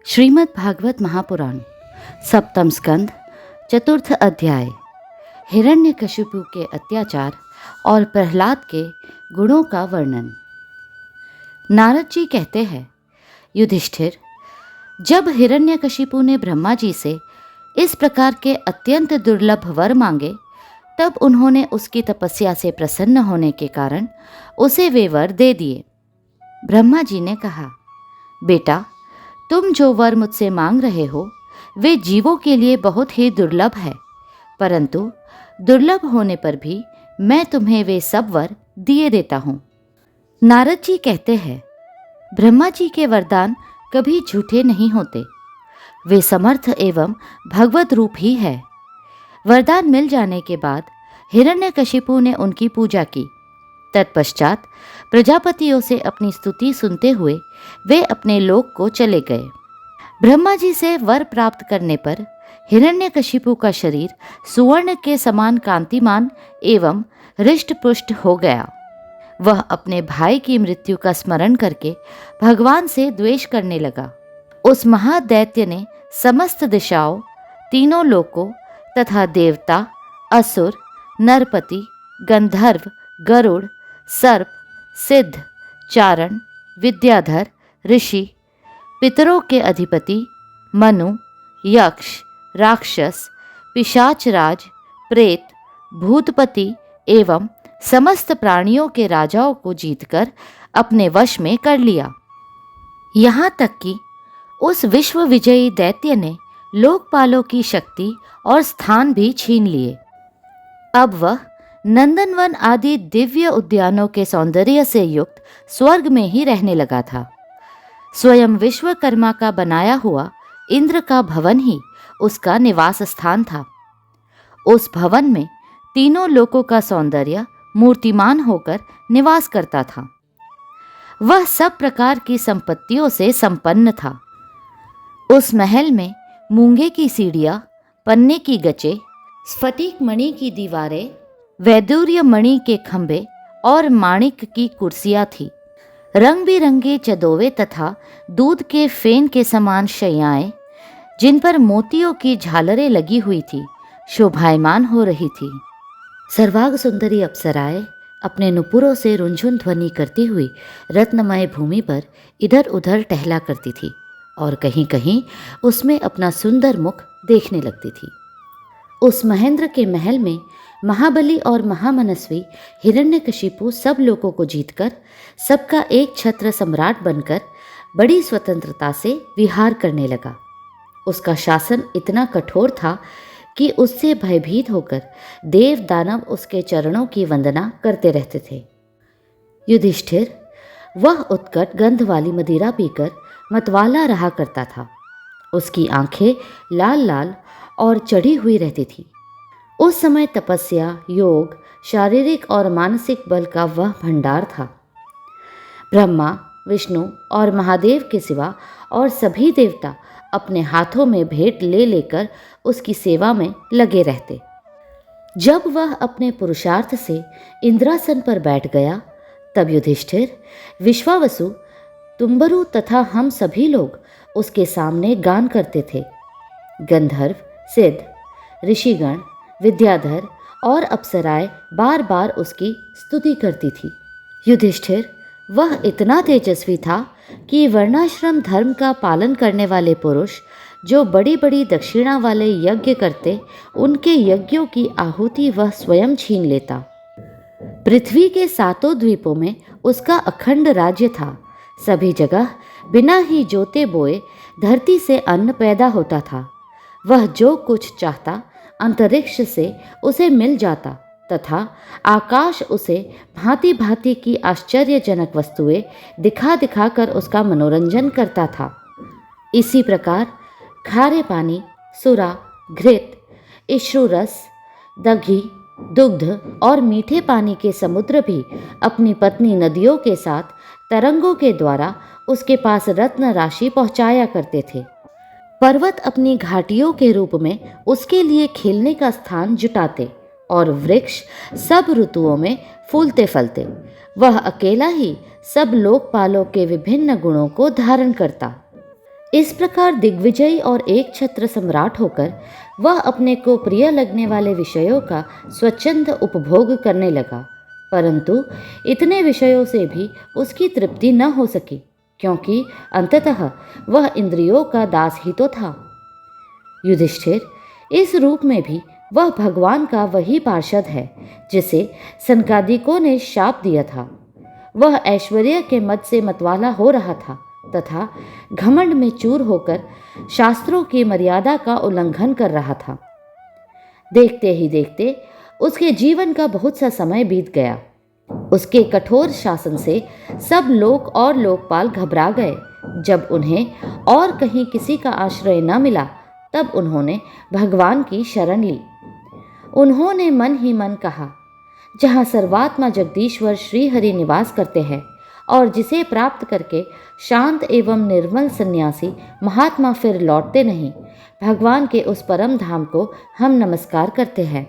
श्रीमद् भागवत महापुराण सप्तम स्कंद चतुर्थ अध्याय हिरण्यकशिपु के अत्याचार और प्रहलाद के गुणों का वर्णन। नारद जी कहते हैं, युधिष्ठिर, जब हिरण्यकशिपु ने ब्रह्मा जी से इस प्रकार के अत्यंत दुर्लभ वर मांगे, तब उन्होंने उसकी तपस्या से प्रसन्न होने के कारण उसे वे वर दे दिए। ब्रह्मा जी ने कहा, बेटा, तुम जो वर मुझसे मांग रहे हो वे जीवों के लिए बहुत ही दुर्लभ है, परंतु दुर्लभ होने पर भी मैं तुम्हें वे सब वर दिए देता हूँ। नारद जी कहते हैं, ब्रह्मा जी के वरदान कभी झूठे नहीं होते, वे समर्थ एवं भगवत रूप ही है। वरदान मिल जाने के बाद हिरण्यकशिपु ने उनकी पूजा की। तत्पश्चात प्रजापतियों से अपनी स्तुति सुनते हुए वे अपने लोक को चले गए। ब्रह्मा जी से वर प्राप्त करने पर हिरण्यकशिपु का शरीर सुवर्ण के समान कांतिमान एवं हृष्ट पुष्ट हो गया। वह अपने भाई की मृत्यु का स्मरण करके भगवान से द्वेष करने लगा। उस महादैत्य ने समस्त दिशाओं, तीनों लोकों तथा देवता, असुर, नरपति, गंधर्व, गरुड़, सर्प, सिद्ध, चारण, विद्याधर, ऋषि, पितरों के अधिपति, मनु, यक्ष, राक्षस, पिशाचराज, प्रेत, भूतपति एवं समस्त प्राणियों के राजाओं को जीतकर अपने वश में कर लिया। यहाँ तक कि उस विश्व विजयी दैत्य ने लोकपालों की शक्ति और स्थान भी छीन लिए। अब वह नंदनवन आदि दिव्य उद्यानों के सौंदर्य से युक्त स्वर्ग में ही रहने लगा था। स्वयं विश्वकर्मा का बनाया हुआ इंद्र का भवन ही उसका निवास स्थान था। उस भवन में तीनों लोकों का सौंदर्य मूर्तिमान होकर निवास करता था। वह सब प्रकार की संपत्तियों से संपन्न था। उस महल में मूंगे की सीढ़ियाँ, पन्ने की गचे, स्फटिक मणि की दीवारें, वैदूर्य मणि के खंभे और माणिक की कुर्सियां थी। रंग बिरंगे चदोवे तथा दूध के फेन के समान शैयाएं, जिन पर मोतियों की झालरें लगी हुई थी, शोभायमान हो रही थी। सर्वांग सुंदरी अप्सराएं अपने नुपुरों से रुंझुन ध्वनि करती हुई रत्नमय भूमि पर इधर उधर टहला करती थी और कहीं कहीं उसमें अपना सुंदर मुख देखने लगती थी। उस महेंद्र के महल में महाबली और महामनस्वी हिरण्यकशिपु सब लोगों को जीतकर सबका एक छत्र सम्राट बनकर बड़ी स्वतंत्रता से विहार करने लगा। उसका शासन इतना कठोर था कि उससे भयभीत होकर देव दानव उसके चरणों की वंदना करते रहते थे। युधिष्ठिर, वह उत्कट गंध वाली मदिरा पीकर मतवाला रहा करता था। उसकी आंखें लाल लाल और चढ़ी हुई रहती थी। उस समय तपस्या, योग, शारीरिक और मानसिक बल का वह भंडार था। ब्रह्मा, विष्णु और महादेव के सिवा और सभी देवता अपने हाथों में भेंट ले लेकर उसकी सेवा में लगे रहते। जब वह अपने पुरुषार्थ से इंद्रासन पर बैठ गया, तब युधिष्ठिर, विश्वावसु, तुम्बरु तथा हम सभी लोग उसके सामने गान करते थे। गंधर्व, सिद्ध, ऋषिगण, विद्याधर और अप्सराएं बार बार उसकी स्तुति करती थी। युधिष्ठिर, वह इतना तेजस्वी था कि वर्णाश्रम धर्म का पालन करने वाले पुरुष जो बड़ी बड़ी दक्षिणा वाले यज्ञ करते, उनके यज्ञों की आहुति वह स्वयं छीन लेता। पृथ्वी के सातों द्वीपों में उसका अखंड राज्य था। सभी जगह बिना ही जोते बोए धरती से अन्न पैदा होता था। वह जो कुछ चाहता अंतरिक्ष से उसे मिल जाता तथा आकाश उसे भांति भांति की आश्चर्यजनक वस्तुएं दिखा दिखाकर उसका मनोरंजन करता था। इसी प्रकार खारे पानी, सुरा, घृत, इश्रुरस, दही, दुग्ध और मीठे पानी के समुद्र भी अपनी पत्नी नदियों के साथ तरंगों के द्वारा उसके पास रत्न राशि पहुंचाया करते थे। पर्वत अपनी घाटियों के रूप में उसके लिए खेलने का स्थान जुटाते और वृक्ष सब ऋतुओं में फूलते फलते। वह अकेला ही सब लोकपालों के विभिन्न गुणों को धारण करता। इस प्रकार दिग्विजयी और एक छत्र सम्राट होकर वह अपने को प्रिय लगने वाले विषयों का स्वच्छंद उपभोग करने लगा, परंतु इतने विषयों से भी उसकी तृप्ति न हो सकी, क्योंकि अंततः वह इंद्रियों का दास ही तो था। युधिष्ठिर, इस रूप में भी वह भगवान का वही पार्षद है जिसे सनकादिकों ने शाप दिया था। वह ऐश्वर्य के मद से मतवाला हो रहा था तथा घमंड में चूर होकर शास्त्रों की मर्यादा का उल्लंघन कर रहा था। देखते ही देखते उसके जीवन का बहुत सा समय बीत गया। उसके कठोर शासन से सब लोक और लोकपाल घबरा गए। जब उन्हें और कहीं किसी का आश्रय न मिला, तब उन्होंने भगवान की शरण ली। उन्होंने मन ही मन कहा, जहाँ सर्वात्मा जगदीश्वर श्री हरि निवास करते हैं और जिसे प्राप्त करके शांत एवं निर्मल सन्यासी महात्मा फिर लौटते नहीं, भगवान के उस परम धाम को हम नमस्कार करते हैं।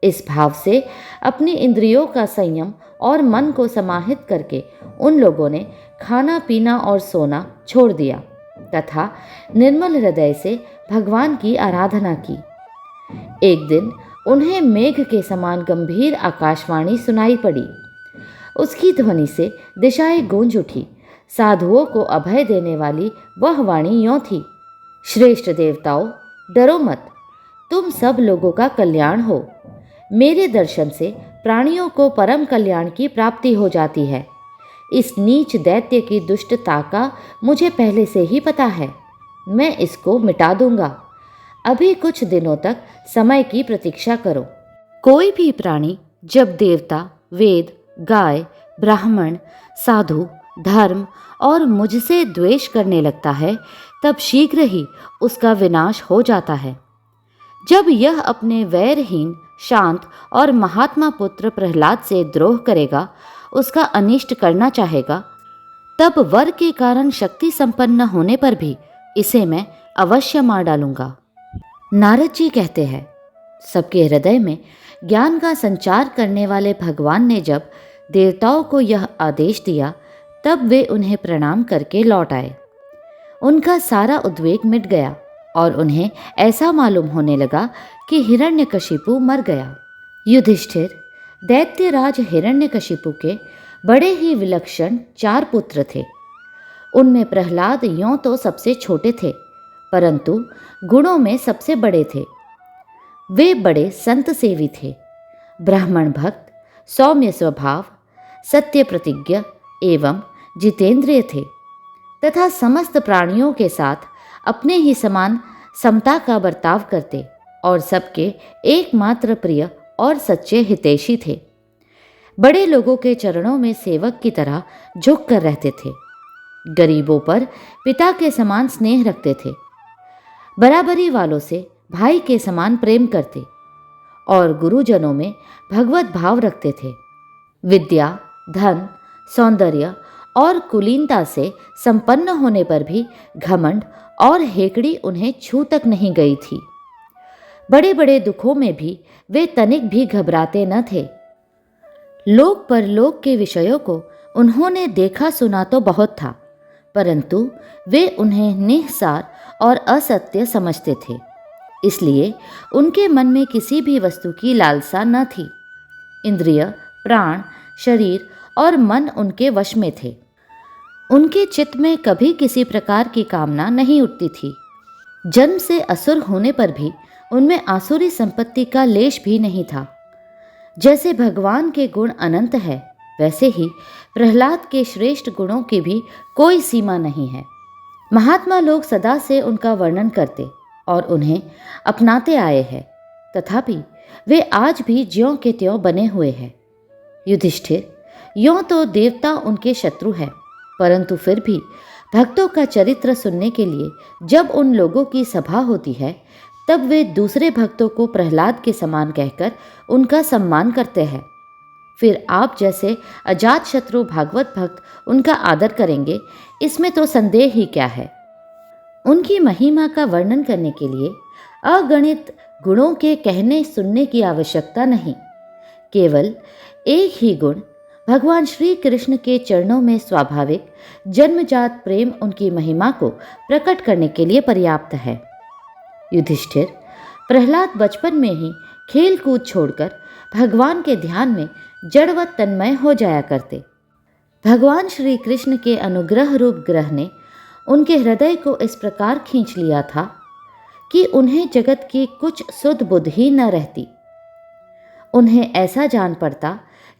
इस भाव से अपनी इंद्रियों का संयम और मन को समाहित करके उन लोगों ने खाना पीना और सोना छोड़ दिया तथा निर्मल हृदय से भगवान की आराधना की। एक दिन उन्हें मेघ के समान गंभीर आकाशवाणी सुनाई पड़ी। उसकी ध्वनि से दिशाएं गूंज उठी। साधुओं को अभय देने वाली वह वाणी यों थी, श्रेष्ठ देवताओं, डरो मत, तुम सब लोगों का कल्याण हो। मेरे दर्शन से प्राणियों को परम कल्याण की प्राप्ति हो जाती है। इस नीच दैत्य की दुष्टता का मुझे पहले से ही पता है। मैं इसको मिटा दूंगा। अभी कुछ दिनों तक समय की प्रतीक्षा करो। कोई भी प्राणी जब देवता, वेद, गाय, ब्राह्मण, साधु, धर्म और मुझसे द्वेष करने लगता है, तब शीघ्र ही उसका विनाश हो जाता है। जब यह अपने वैरहीन, शांत और महात्मा पुत्र प्रहलाद से द्रोह करेगा, उसका अनिष्ट करना चाहेगा, तब वर के कारण शक्ति संपन्न होने पर भी इसे मैं अवश्य मार डालूंगा। नारद जी कहते हैं, सबके हृदय में ज्ञान का संचार करने वाले भगवान ने जब देवताओं को यह आदेश दिया, तब वे उन्हें प्रणाम करके लौट आए। उनका सारा उद्वेग मिट गया और उन्हें ऐसा मालूम होने लगा कि हिरण्यकशिपु मर गया। युधिष्ठिर, दैत्यराज हिरण्यकशिपु के बड़े ही विलक्षण 4 पुत्र थे। उनमें प्रहलाद यों तो सबसे छोटे थे, परंतु गुणों में सबसे बड़े थे। वे बड़े संत सेवी थे, ब्राह्मण भक्त, सौम्य स्वभाव, सत्य प्रतिज्ञ एवं जितेंद्रिय थे तथा समस्त प्राणियों के साथ अपने ही समान समता का बर्ताव करते और सबके एकमात्र प्रिय और सच्चे हितैषी थे। बड़े लोगों के चरणों में सेवक की तरह झुक कर रहते थे। गरीबों पर पिता के समान स्नेह रखते थे। बराबरी वालों से भाई के समान प्रेम करते और गुरुजनों में भगवत भाव रखते थे। विद्या, धन, सौंदर्य और कुलीनता से संपन्न होने पर भी घमंड और हेकड़ी उन्हें छू तक नहीं गई थी। बड़े बड़े दुखों में भी वे तनिक भी घबराते न थे। लोक परलोक के विषयों को उन्होंने देखा सुना तो बहुत था, परंतु वे उन्हें निस्सार और असत्य समझते थे। इसलिए उनके मन में किसी भी वस्तु की लालसा न थी। इंद्रिय, प्राण, शरीर और मन उनके वश में थे। उनके चित्त में कभी किसी प्रकार की कामना नहीं उठती थी। जन्म से असुर होने पर भी उनमें आसुरी संपत्ति का लेश भी नहीं था। जैसे भगवान के गुण अनंत है, वैसे ही प्रहलाद के श्रेष्ठ गुणों की भी कोई सीमा नहीं है। महात्मा लोग सदा से उनका वर्णन करते और उन्हें अपनाते आए हैं, तथापि वे आज भी ज्यों के त्यों बने हुए हैं। युधिष्ठिर, यों तो देवता उनके शत्रु हैं, परंतु फिर भी भक्तों का चरित्र सुनने के लिए जब उन लोगों की सभा होती है, तब वे दूसरे भक्तों को प्रहलाद के समान कहकर उनका सम्मान करते हैं। फिर आप जैसे अजात शत्रु भागवत भक्त उनका आदर करेंगे, इसमें तो संदेह ही क्या है। उनकी महिमा का वर्णन करने के लिए अगणित गुणों के कहने सुनने की आवश्यकता नहीं। केवल एक ही गुण भगवान श्री कृष्ण के चरणों में स्वाभाविक जन्मजात प्रेम उनकी महिमा को प्रकट करने के लिए पर्याप्त है। युधिष्ठिर, प्रहलाद बचपन में ही खेल कूद छोड़कर भगवान के ध्यान में जड़वत तन्मय हो जाया करते। भगवान श्री कृष्ण के अनुग्रह रूप ग्रह ने उनके हृदय को इस प्रकार खींच लिया था कि उन्हें जगत की कुछ सुध बुध ही न रहती। उन्हें ऐसा जान पड़ता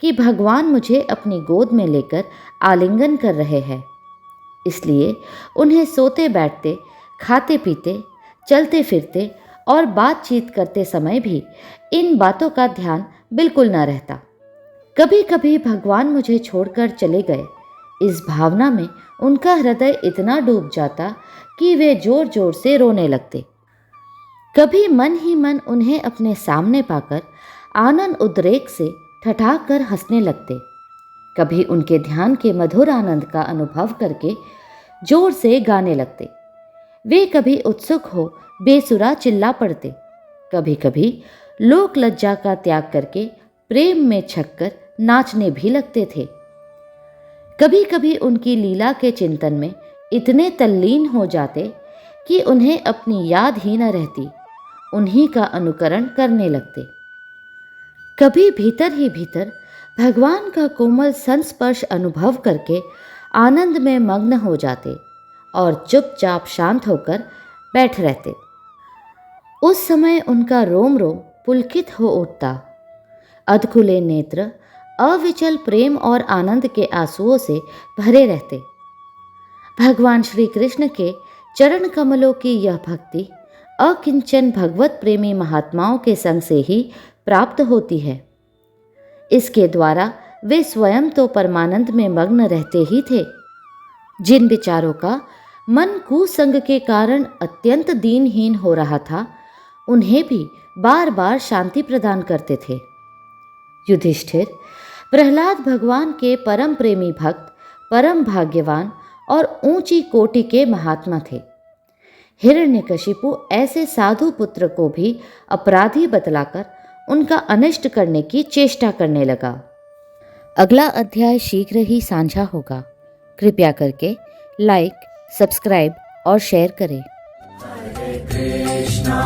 कि भगवान मुझे अपनी गोद में लेकर आलिंगन कर रहे हैं, इसलिए उन्हें सोते बैठते, खाते पीते, चलते फिरते और बातचीत करते समय भी इन बातों का ध्यान बिल्कुल न रहता। कभी कभी भगवान मुझे छोड़कर चले गए, इस भावना में उनका हृदय इतना डूब जाता कि वे जोर जोर से रोने लगते। कभी मन ही मन उन्हें अपने सामने पाकर आनंद उद्रेक से ठठाक कर हंसने लगते। कभी उनके ध्यान के मधुर आनंद का अनुभव करके जोर से गाने लगते। वे कभी उत्सुक हो बेसुरा चिल्ला पड़ते, कभी कभी लोक लज्जा का त्याग करके प्रेम में छककर नाचने भी लगते थे। कभी कभी उनकी लीला के चिंतन में इतने तल्लीन हो जाते कि उन्हें अपनी याद ही न रहती, उन्हीं का अनुकरण करने लगते। कभी भीतर ही भीतर भगवान का कोमल संस्पर्श अनुभव करके आनंद में मग्न हो जाते और चुपचाप शांत होकर बैठ रहते। उस समय उनका रोम रोम पुलकित हो उठता। अधखुले नेत्र अविचल प्रेम और आनंद के आंसुओं से भरे रहते। भगवान श्री कृष्ण के चरण कमलों की यह भक्ति अकिंचन भगवत प्रेमी महात्माओं के संग से ही प्राप्त होती है। इसके द्वारा वे स्वयं तो परमानंद में मग्न रहते ही थे, जिन विचारों का मन कुसंग के कारण अत्यंत दीनहीन हो रहा था, उन्हें भी बार बार शांति प्रदान करते थे। युधिष्ठिर, प्रहलाद भगवान के परम प्रेमी भक्त, परम भाग्यवान और ऊंची कोटि के महात्मा थे। हिरण्यकशिपु ऐसे साधु पुत्र को भी अपराधी बतलाकर उनका अनिष्ट करने की चेष्टा करने लगा। अगला अध्याय शीघ्र ही साझा होगा। कृपया करके लाइक, सब्सक्राइब और शेयर करें। हरे कृष्णा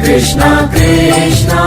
कृष्णा कृष्णा